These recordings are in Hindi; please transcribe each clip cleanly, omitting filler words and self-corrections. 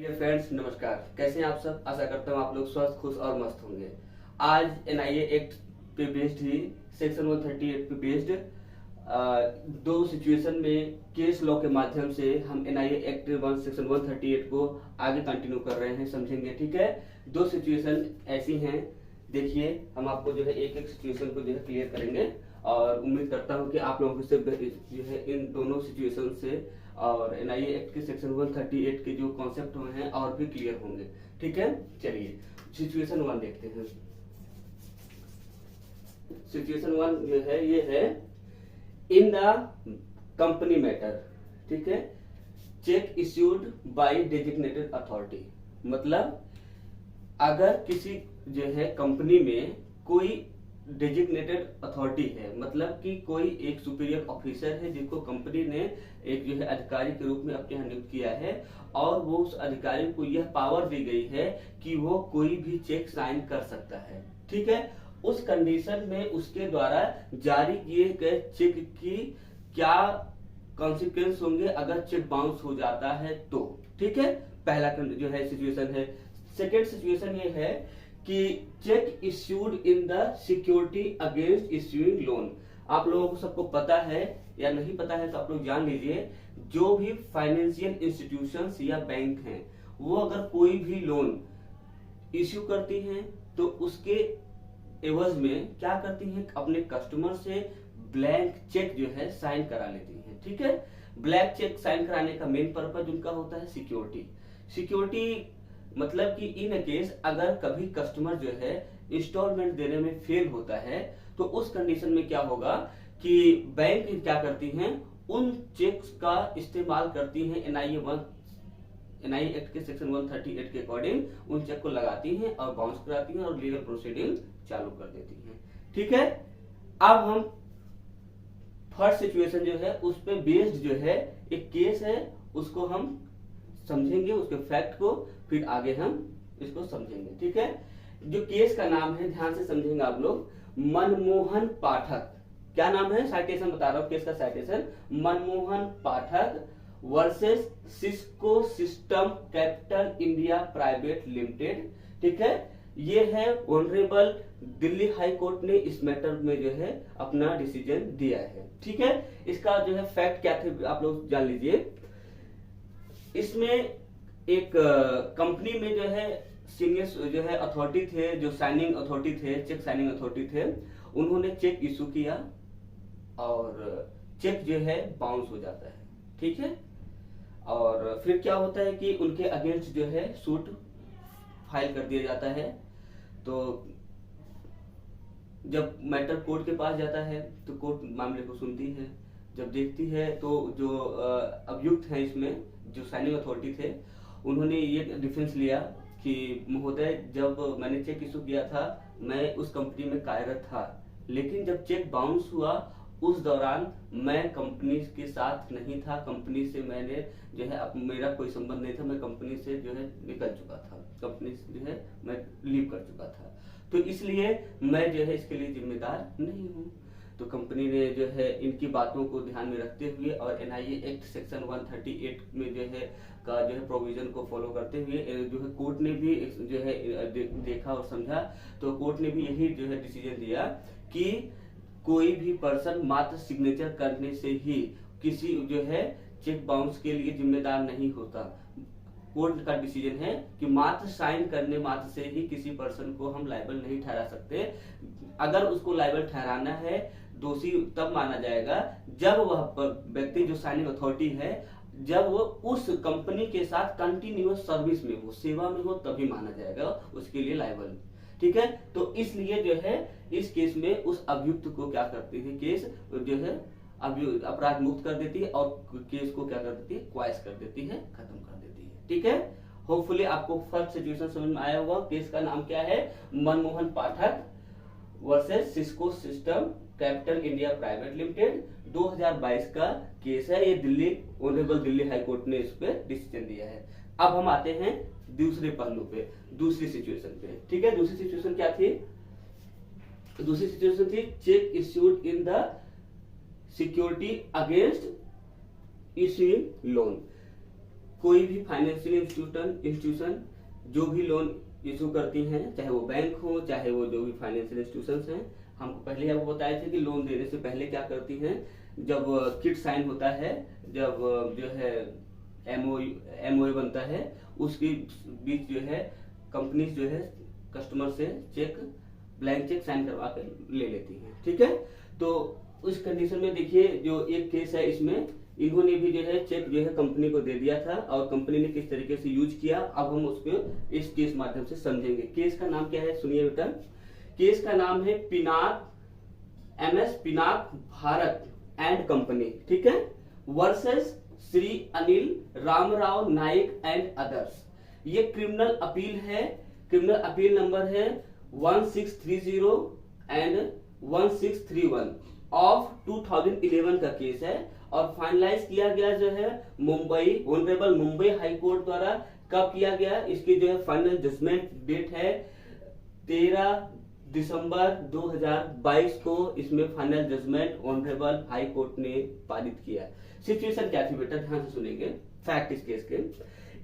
डियर फ्रेंड्स, नमस्कार। कैसे हैं आप सब? आशा करता हूँ आप लोग स्वस्थ, खुश और मस्त होंगे। आज एनआईए एक्ट पे बेस्ड ही सेक्शन 138 पे बेस्ड दो सिचुएशन में केस लॉ के माध्यम से हम एनआईए एक्ट सेक्शन 138 को आगे कंटिन्यू कर रहे हैं, समझेंगे। ठीक है, दो सिचुएशन ऐसी हैं। देखिए, हम आपको जो है एक एक सिचुएशन को जो है क्लियर करेंगे और उम्मीद करता हूँ कि आप लोगों से जो है इन दोनों सिचुएशन से और एनआईए एक्ट के सेक्शन 138 के जो कॉन्सेप्ट हुए हैं और भी क्लियर होंगे। ठीक है, चलिए सिचुएशन वन देखते हैं। सिचुएशन वन जो है ये है इन द कंपनी मैटर। ठीक है, check issued by designated authority. मतलब अगर किसी जो है कंपनी में कोई डेजिग्नेटेड अथॉरिटी है, मतलब कि कोई एक सुपीरियर ऑफिसर है जिसको कंपनी ने एक जो है अधिकारी के रूप में अपने यहाँ नियुक्त किया है और वो उस अधिकारी को यह पावर दी गई है कि वो कोई भी चेक साइन कर सकता है। ठीक है, उस कंडीशन में उसके द्वारा जारी किए गए चेक की क्या कॉन्सिक्वेंस होंगे अगर चेक बाउंस हो जाता है तो। ठीक है, पहला जो है सिचुएशन है। सेकेंड सिचुएशन ये है कि check issued in the security against issuing loan. आप लोगों को सबको पता है या नहीं पता है तो आप लोग जान लीजिए, जो भी फाइनेंशियल इंस्टीट्यूशंस या बैंक हैं वो अगर कोई भी लोन इश्यू करती हैं तो उसके एवज में क्या करती हैं, अपने कस्टमर से ब्लैंक चेक जो है साइन करा लेती हैं। ठीक है, ब्लैंक चेक साइन कराने का मेन पर्पज उनका होता है सिक्योरिटी। सिक्योरिटी मतलब कि इन केस अगर कभी कस्टमर जो है इंस्टॉलमेंट देने में फेल होता है तो उस कंडीशन में क्या होगा कि बैंक क्या करती हैं, उन चेक्स का इस्तेमाल करती हैं एनआईए एक्ट के सेक्शन 138 के अकॉर्डिंग उन चेक को लगाती हैं और बाउंस कराती हैं और लीगल प्रोसीडिंग चालू कर देती हैं। ठीक है, अब हम फर्स्ट सिचुएशन जो है उस पे बेस्ड जो है एक केस है, उसको हम समझेंगे, उसके फैक्ट को, फिर आगे हम इसको समझेंगे। ठीक है, जो केस का नाम है ध्यान से समझेंगे आप लोग, मनमोहन पाठक। क्या नाम है? साइटेशन बता रहा हूं, केस का citation Manmohan Pathak versus Cisco System Capital India Private Limited. ठीक है, ये है ऑनरेबल दिल्ली हाई कोर्ट ने इस मैटर में जो है अपना डिसीजन दिया है। ठीक है, इसका जो है फैक्ट क्या थे आप लोग जान लीजिए। इसमें एक कंपनी में जो है सीनियर जो है अथॉरिटी थे, जो साइनिंग अथॉरिटी थे, चेक साइनिंग अथॉरिटी थे, उन्होंने चेक इशू किया और चेक जो है बाउंस हो जाता है। ठीक है, और फिर क्या होता है कि उनके अगेंस्ट जो है सूट फाइल कर दिया जाता है। तो जब मैटर कोर्ट के पास जाता है तो कोर्ट मामले को सुनती है, जब देखती है तो जो अभियुक्त हैं इसमें जो साइनिंग अथॉरिटी थे, उन्होंने ये डिफेंस लिया कि महोदय, जब मैंने चेक इशू किया था मैं उस कंपनी में कार्यरत था, लेकिन जब चेक बाउंस हुआ उस दौरान मैं कंपनी के साथ नहीं था, कंपनी से मैंने जो है मेरा कोई संबंध नहीं था, मैं कंपनी से जो है निकल चुका था, कंपनी से जो है मैं लीव कर चुका था, तो इसलिए मैं जो है इसके लिए जिम्मेदार नहीं हूँ। तो कंपनी ने जो है इनकी बातों को ध्यान में रखते हुए और एनआईए एक्ट सेक्शन 138 में जो है प्रोविजन को फॉलो करते हुए जो है कोर्ट ने भी जो है देखा और समझा, तो कोर्ट ने भी यही जो है डिसीजन दिया कि कोई भी पर्सन मात्र सिग्नेचर करने से ही किसी जो है चेक बाउंस के लिए जिम्मेदार नहीं होता। कोर्ट का डिसीजन है कि मात्र साइन करने मात्र से ही किसी पर्सन को हम लायबल नहीं ठहरा सकते। अगर उसको लायबल ठहराना है, दोषी तब माना जाएगा जब वह व्यक्ति जो साइनिंग अथॉरिटी है, जब वो उस कंपनी के साथ कंटिन्यूअस सर्विस में हो, सेवा में हो, तभी माना जाएगा उसके लिए लायबल। ठीक है, तो इसलिए जो है इस केस में उस अभियुक्त को क्या करती है, केस जो है अपराध मुक्त कर देती है और केस को क्या कर देती है, क्वाइस कर देती है, खत्म कर देती है। ठीक है, होपफुली आपको फर्स्ट सिचुएशन समझ में आया होगा। केस का नाम क्या है, Manmohan Pathak versus Cisco System Capital India Private Limited, 2022 का केस है। ये Delhi honourable Delhi High court ने इस पे डिसीजन दिया है। अब हम आते हैं दूसरे पहलू पे, दूसरी सिचुएशन पे। ठीक है, दूसरी सिचुएशन क्या थी? दूसरी सिचुएशन थी check issued in the security against issuing loan. कोई भी फाइनेंशियल इंस्टीट्यूशन जो भी लोन इशू करती हैं, चाहे वो बैंक हो चाहे वो जो भी फाइनेंशियल इंस्टीट्यूशंस हैं, हमको पहले आपको बताए थे कि लोन देने से पहले क्या करती हैं, जब किट साइन होता है, जब जो है एमओयू बनता है, उसके बीच जो है कंपनी जो है कस्टमर से ब्लैंक चेक साइन करवा कर ले लेती हैं। ठीक है, तो उस कंडीशन में देखिए जो एक केस है, इसमें इन्होंने भी जो है चेक जो है कंपनी को दे दिया था और कंपनी ने किस तरीके से यूज किया, अब हम उसको इस केस माध्यम से समझेंगे। केस का नाम क्या है, सुनिए बेटा। केस का नाम है MS Pinak Bharat and company, ठीक है, versus Shri Anil Ramrao Naik and others. ये क्रिमिनल अपील है, क्रिमिनल अपील नंबर है 1630 एंड 1631 ऑफ 2011 का केस है और फाइनलाइज किया गया जो है Mumbai honourable Mumbai high court द्वारा। कब किया गया, इसकी जो है फाइनल जजमेंट डेट है 13 दिसंबर 2022 को इसमें final judgment honourable high court ने पारित किया। सिचुएशन क्या थी बेटा, ध्यान से सुनेंगे फैक्ट इस केस के।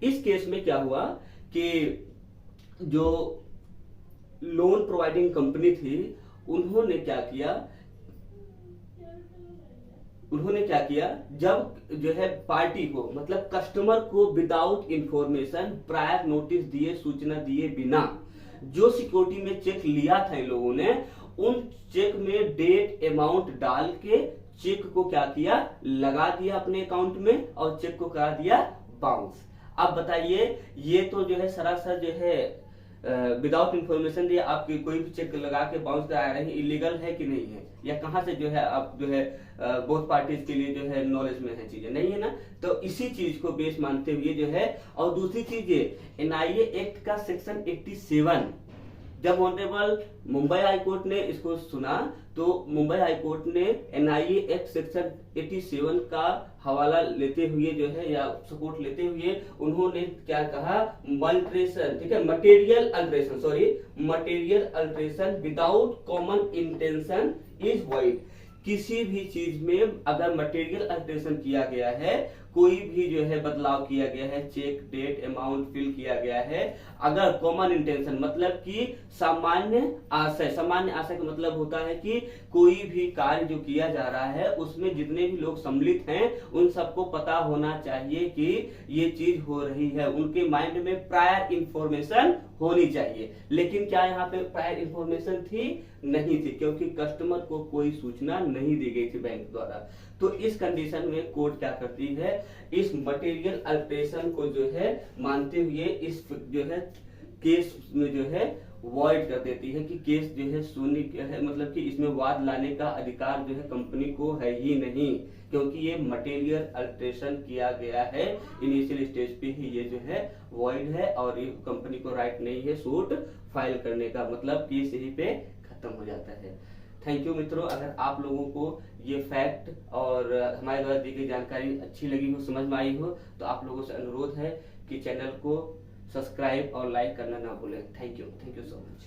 इस केस में क्या हुआ कि जो लोन प्रोवाइडिंग कंपनी थी उन्होंने क्या किया, जब जो है पार्टी को मतलब कस्टमर को विदाउट इंफॉर्मेशन प्रायर नोटिस दिए, सूचना दिए बिना जो सिक्योरिटी में चेक लिया था इन लोगों ने, उन चेक में डेट अमाउंट डाल के चेक को क्या किया, लगा दिया अपने अकाउंट में और चेक को करा दिया बाउंस। अब बताइए, ये तो जो है सरासर जो है विदाउट इंफॉर्मेशन दिया, आप कोई भी चेक लगा के बाउंस करा रहे हैं, इलीगल है कि नहीं है, या कहां से जो है आप जो है बोथ पार्टीज के लिए जो है नॉलेज में है, चीजें नहीं है ना। तो इसी चीज को बेस मानते हुए जो है, और दूसरी चीज ये NIA एक्ट का सेक्शन 87 जब ऑनरेबल मुंबई हाई कोर्ट ने इसको सुना तो मुंबई हाई कोर्ट ने NIA एक्ट सेक्शन 87 का हवाला लेते हुए जो है या सपोर्ट लेते हुए उन्होंने क्या कहा, मल्ट्रेशन, ठीक है, material alteration without common intention is void. किसी भी चीज में अगर मटेरियल अल्ट्रेशन किया गया है, कोई भी जो है बदलाव किया गया है, चेक डेट अमाउंट फिल किया गया है, अगर कॉमन इंटेंशन मतलब कि सामान्य आशय का मतलब होता है कि कोई भी कार्य जो किया जा रहा है उसमें जितने भी लोग सम्मिलित हैं उन सबको पता होना चाहिए कि ये चीज हो रही है, उनके माइंड में प्रायर इंफॉर्मेशन होनी चाहिए। लेकिन क्या यहाँ पे प्रायर इंफॉर्मेशन थी? नहीं थी, क्योंकि कस्टमर को कोई सूचना नहीं दी गई थी बैंक द्वारा। तो इस कंडीशन में कोर्ट क्या करती है, इस मटेरियल अल्ट्रेशन को जो है मानते हुए इस जो है केस में जो है वॉइड कर देती है कि केस जो है शून्य है, मतलब कि इसमें वाद लाने का अधिकार जो है कंपनी को है ही नहीं, क्योंकि ये मटेरियल अल्ट्रेशन किया गया है इनिशियल स्टेज पे ही, ये जो है वॉइड है और ये कंपनी को राइट नहीं है सूट फाइल करने का, मतलब केस यहीं पे खत्म हो जाता है। थैंक यू मित्रों, अगर आप लोगों को ये फैक्ट और हमारे द्वारा दी गई जानकारी अच्छी लगी हो, समझ में आई हो, तो आप लोगों से अनुरोध है कि चैनल को सब्सक्राइब और लाइक करना ना भूलें। Thank you so much.